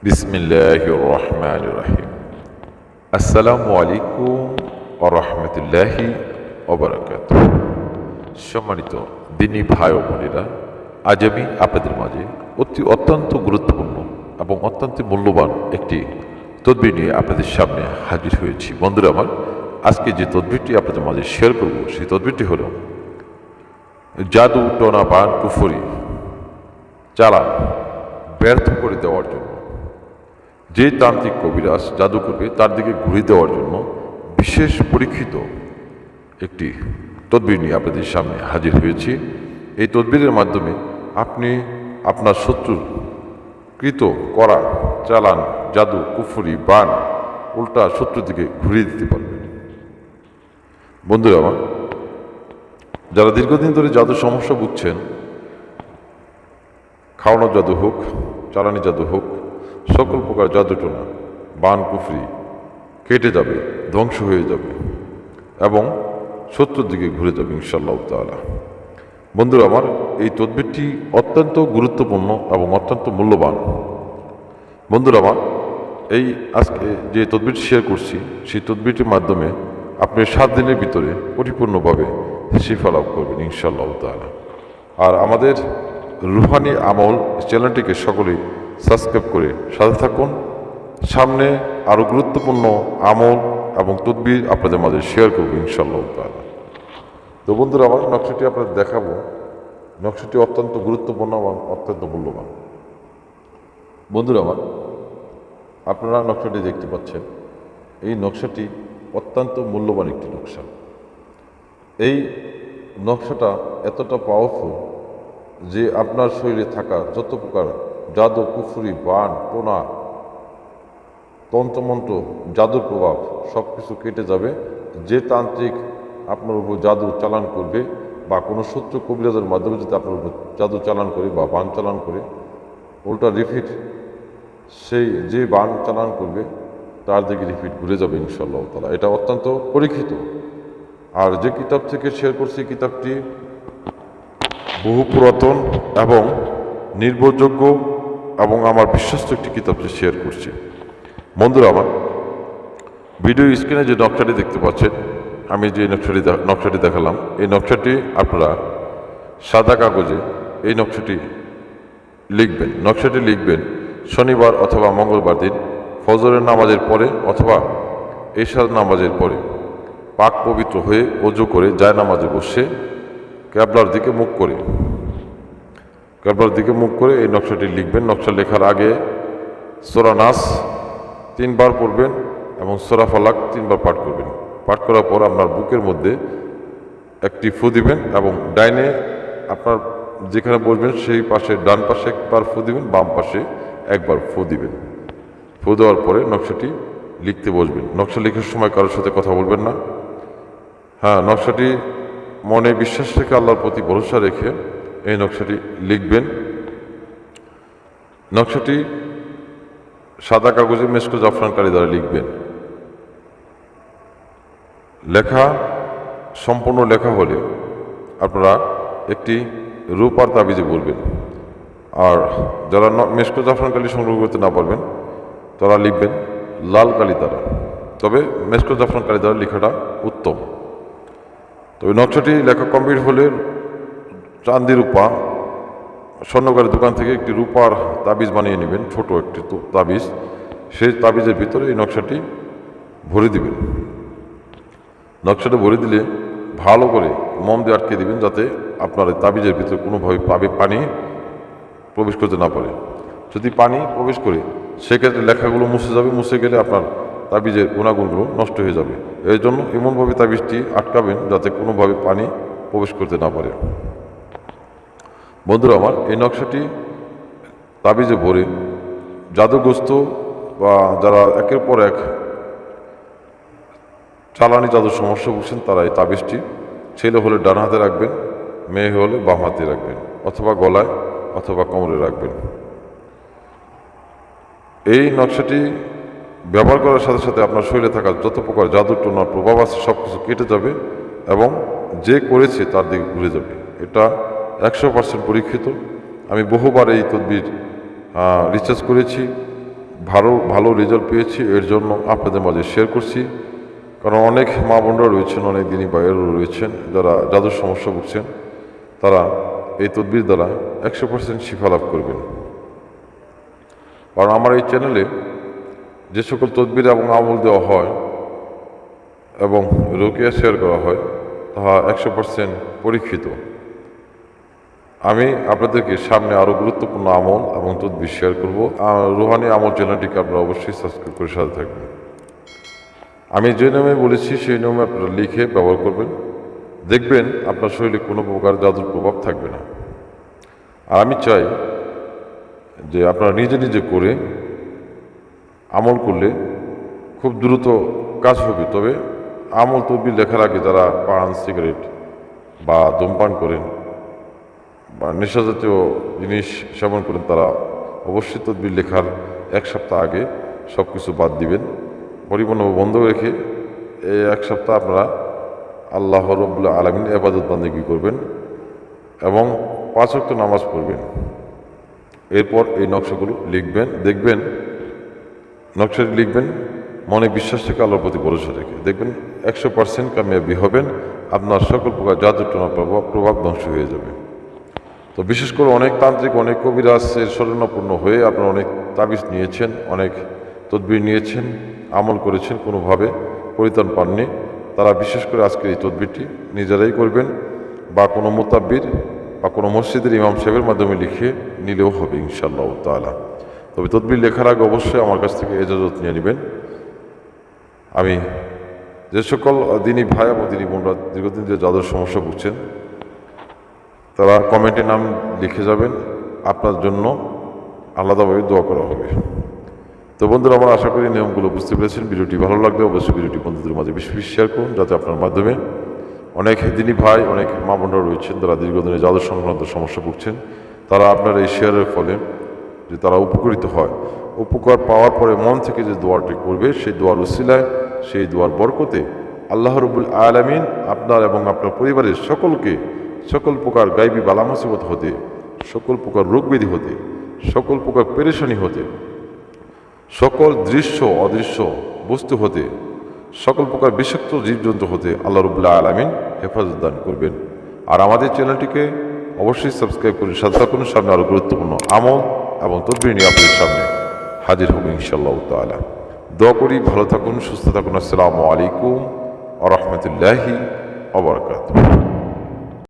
বিসমিল্লাহির রহমানির রহিম। আসসালামু আলাইকুম ওয়া রাহমাতুল্লাহি ওয়া বারাকাতুহু। সম্মানিত দিনী ভাই ও বোনেরা, আজ আমি আপনাদের মাঝে অত্যন্ত গুরুত্বপূর্ণ এবং অত্যন্ত মূল্যবান একটি তদবির নিয়ে আপনাদের সামনে হাজির হয়েছি। বন্ধুরা আমার, আজকে যে তদবিরটি আপনাদের মাঝে শেয়ার করব সেই তদবিরটি হলো জাদু টোনা বান কুফরি চালান ব্যর্থ করে দেওয়ার জন্য। যে তান্ত্রিক কবিরাজ জাদু করবে তার দিকে ঘুরে দেওয়ার জন্য বিশেষ পরীক্ষিত একটি তদবির নিয়ে আপনাদের সামনে হাজির হয়েছি। এই তদবিরের মাধ্যমে আপনি আপনার শত্রুর কৃত করা চালান জাদু কুফরি বান উল্টা শত্রুর দিকে ঘুরিয়ে দিতে পারবেন। বন্ধুরা আমার, যারা দীর্ঘদিন ধরে জাদু সমস্যা ভুগছেন, খাওয়ানো জাদু হোক, চালানি জাদু হোক, সকল প্রকার জাদুটোনা বান কুফরি কেটে যাবে, ধ্বংস হয়ে যাবে এবং শত্রুর দিকে ঘুরে যাবে ইনশাআল্লাহ তাআলা। বন্ধুরা আমার, এই তদবিরটি অত্যন্ত গুরুত্বপূর্ণ এবং অত্যন্ত মূল্যবান। বন্ধুরা আমার, এই আজকে যে তদবিরটি শেয়ার করছি সেই তদবিরটির মাধ্যমে আপনি 7 দিনের ভিতরে পরিপূর্ণভাবে শিফা লাভ করবেন ইনশাআল্লাহ তাআলা। আর আমাদের রুহানি আমল চ্যানেলটিকে সকলেই সাবস্ক্রাইব করে সাথে থাকুন। সামনে আরও গুরুত্বপূর্ণ আমল এবং তদবির আপনাদের মাঝে শেয়ার করবো ইনশাআল্লাহ তাআলা। তো বন্ধুরা আমার, নকশাটি আপনাদের দেখাবো। নকশাটি অত্যন্ত গুরুত্বপূর্ণ এবং অত্যন্ত মূল্যবান। বন্ধুরা আমার, আপনারা নকশাটি দেখতে পাচ্ছেন। এই নকশাটি অত্যন্ত মূল্যবান একটি নকশা। এই নকশাটা এতটা পাওয়ারফুল যে আপনার শরীরে থাকা যত প্রকার জাদু কুফরি বান টোনা তন্ত্রমন্ত্র জাদুর প্রভাব সব কিছু কেটে যাবে। যে তান্ত্রিক আপনার উপর জাদু চালান করবে বা কোনো শত্রু কবিরাজের মাধ্যমে যদি আপনার উপর জাদু চালান করে বা বান চালান করে উল্টা রিপিট সেই যে বান চালান করবে তার দিকে রিপিট ঘুরে যাবে ইনশাআল্লাহ তাআলা। এটা অত্যন্ত পরীক্ষিত। আর যে কিতাব থেকে শেয়ার করছি কিতাবটি বহু পুরাতন এবং নির্ভরযোগ্য এবং আমার বিশ্বস্ত একটি কিতাবটি শেয়ার করছি। বন্ধুরা আমার, ভিডিও স্ক্রিনে যে নকশাটি দেখতে পাচ্ছেন, আমি যে নকশাটি দেখালাম, এই নকশাটি আপনারা সাদা কাগজে এই নকশাটি লিখবেন শনিবার অথবা মঙ্গলবার দিন ফজরের নামাজের পরে অথবা এশার নামাজের পরে পাক পবিত্র হয়ে ওযু করে যায় নামাজে বসে ক্যাবলার দিকে মুখ করে এই নকশাটি লিখবেন। নকশা লেখার আগে সূরা নাস 3 বার পড়বেন এবং সূরা ফালাক 3 বার পাঠ করবেন। পাঠ করার পর আপনার বুকের মধ্যে একটি ফু দিবেন এবং ডাইনে আপনার যেখানে বসবেন সেই পাশে ডান পাশে একবার ফু দিবেন, বাম পাশে একবার ফু দিবেন। ফু দেওয়ার পরে নকশাটি লিখতে বসবেন। নকশা লেখার সময় কারোর সাথে কথা বলবেন না। নকশাটি মনে বিশ্বাস রেখে আল্লাহর প্রতি ভরসা রেখে এই নকশাটি লিখবেন। নকশাটি সাদা কাগজে মেশকো জাফরান কালি দ্বারা লিখবেন। লেখা সম্পূর্ণ লেখা হলে আপনারা একটি রূপার তাবিজে বলবেন। আর যারা মেশকো জাফরান কালি সংগ্রহ করতে না পারবেন তারা লিখবেন লাল কালি দ্বারা। তবে মেশকো জাফরান কালি দ্বারা লেখাটা উত্তম। তবে নকশাটি লেখা কমপ্লিট হলে চাঁদি রূপা স্বর্ণকারের দোকান থেকে একটি রূপার তাবিজ বানিয়ে নেবেন, ছোট একটি তাবিজ। সেই তাবিজের ভিতরে এই নকশাটি ভরে দিবেন। নকশাটা ভরে দিলে ভালো করে মোম দিয়ে আটকে দিবেন, যাতে আপনার এই তাবিজের ভিতরে কোনোভাবে পানি প্রবেশ করতে না পারে। যদি পানি প্রবেশ করে সেক্ষেত্রে লেখাগুলো মুছে যাবে। মুছে গেলে আপনার তাবিজের গুণাগুণগুলো নষ্ট হয়ে যাবে। এই জন্য এমনভাবে তাবিজটি আটকাবেন যাতে কোনোভাবে পানি প্রবেশ করতে না পারে। বন্ধুরা আমার, এই নকশাটি তাবিজে ভরে জাদুগ্রস্ত বা যারা একের পর এক চালানি জাদুর সমস্যা ভুগছেন তারা এই তাবিজটি ছেলে হলে ডান হাতে রাখবেন, মেয়ে হলে বাম হাতে রাখবেন অথবা গলায় অথবা কোমরে রাখবেন। এই নকশাটি ব্যবহার করার সাথে সাথে আপনার শরীরে থাকা যত প্রকার জাদুর টোনার প্রভাব আছে সব কিছু কেটে যাবে এবং যে করেছে তার দিকে ঘুরে যাবে। এটা 100% পরীক্ষিত। আমি বহুবার এই তদবির রিসার্চ করেছি, ভালো ভালো রেজাল্ট পেয়েছি, এর জন্য আপনাদের মাঝে শেয়ার করছি। কারণ অনেক মা বোনরা রয়েছেন, অনেক দিনই বাইরেও রয়েছেন যারা জাদুর সমস্যা ভুগছেন, তারা এই তদবির দ্বারা 100% শিফা লাভ করবেন। কারণ আমার এই চ্যানেলে যে সকল তদবির এবং আমল দেওয়া হয় এবং রুকিয়া শেয়ার করা হয় তাহা 100% পরীক্ষিত। আমি আপনাদেরকে সামনে আরও গুরুত্বপূর্ণ আমল এবং তদবির শেয়ার করব। রুহানি আমল চ্যানেলটিকে আপনারা অবশ্যই সাবস্ক্রাইব করে সাথে থাকবেন। আমি যে নিয়মে বলেছি সেই নিয়মে আপনারা লিখে ব্যবহার করবেন, দেখবেন আপনার শরীরে কোনো প্রকার জাদুর প্রভাব থাকবে না। আর আমি চাই যে আপনারা নিজে নিজে করে আমল করলে খুব দ্রুত কাজ হবে। তবে আমল তদবির লেখার আগে যারা পান, সিগারেট বা ধূমপান করেন বা নেশাজাতীয় জিনিস সেবন করেন, তারা অবশ্যই তদবির লেখার 1 সপ্তাহ আগে সব কিছু বাদ দিবেন। পরিপূর্ণভাবে বন্ধ রেখে এই 1 সপ্তাহ আপনারা আল্লাহ রাব্বুল আলামিন ইবাদত বান্দেগী করবেন এবং 5 ওয়াক্ত নামাজ পড়বেন। এরপর এই নকশাগুলো লিখবেন, দেখবেন নকশাটি লিখবেন মনে বিশ্বাস থেকে আল্লাহর প্রতি ভরসা রেখে, দেখবেন 100% কামিয়াবি হবেন। আপনার সকল প্রকার জাদু টোনা প্রভাব ধ্বংস হয়ে যাবে। তো বিশেষ করে অনেক তান্ত্রিক, অনেক কবিরাজের শরণাপন্ন হয়ে আপনারা অনেক তাবিজ নিয়েছেন, অনেক তদবির নিয়েছেন, আমল করেছেন, কোনোভাবে পরিত্রাণ পাননি। তারা বিশেষ করে আজকের এই তদবিরটি নিজেরাই করবেন বা কোনো মুতাব্বির বা কোনো মসজিদের ইমাম সাহেবের মাধ্যমে লিখে নিলেও হবে ইনশাআল্লাহ তাআলা। তবে তদবির লেখার আগে অবশ্যই আমার কাছ থেকে ইজাজত নিয়ে নেবেন। আমি যে সকল দিনী ভাই এবং দিনী বোনরা দীর্ঘদিন যে জাদুর সমস্যা ভুগছেন, তারা কমেন্টে নাম লিখে যাবেন, আপনার জন্য আলাদাভাবে দোয়া করা হবে। তো বন্ধুরা, আমরা আশা করি নিয়মগুলো বুঝতে পেরেছেন। ভিডিওটি ভালো লাগলে অবশ্যই ভিডিওটি বন্ধুদের মাঝে বেশি বেশি শেয়ার করুন, যাতে আপনার মাধ্যমে অনেক দিনী ভাই, অনেক মা বোনরা রয়েছেন যারা দীর্ঘদিনে জাদুর সংক্রান্ত সমস্যা ভুগছেন, তারা আপনার এই শেয়ারের ফলে যে তারা উপকৃত হয়। উপকার পাওয়ার পরে মন থেকে যে দোয়াটি করবে, সেই দোয়ার উসিলায়, সেই দোয়ার বরকতে আল্লাহ রাব্বুল আলামিন আপনার এবং আপনার পরিবারের সকলকে সকল প্রকার গায়বী বালা মুসিবত হতে, সকল প্রকার রোগ ব্যাধি হতে, সকল প্রকার পেরেশানি হতে, সকল দৃশ্য অদৃশ্য বস্তু হতে, সকল প্রকার বিষাক্ত জীবজন্তু হতে আল্লাহ রাব্বুল আলামিন হেফাজত দান করবেন। আর আমাদের চ্যানেলটিকে অবশ্যই সাবস্ক্রাইব করুন, সাথে থাকুন। সামনে আরও গুরুত্বপূর্ণ আমল এবং তদবির নিয়ে আপনাদের সামনে হাজির হব ইনশাআল্লাহ তাআলা। দোয়া করি ভালো থাকুন, সুস্থ থাকুন। আসসালামু আলাইকুম ওয়া রাহমাতুল্লাহি ওয়া বারাকাতুহু।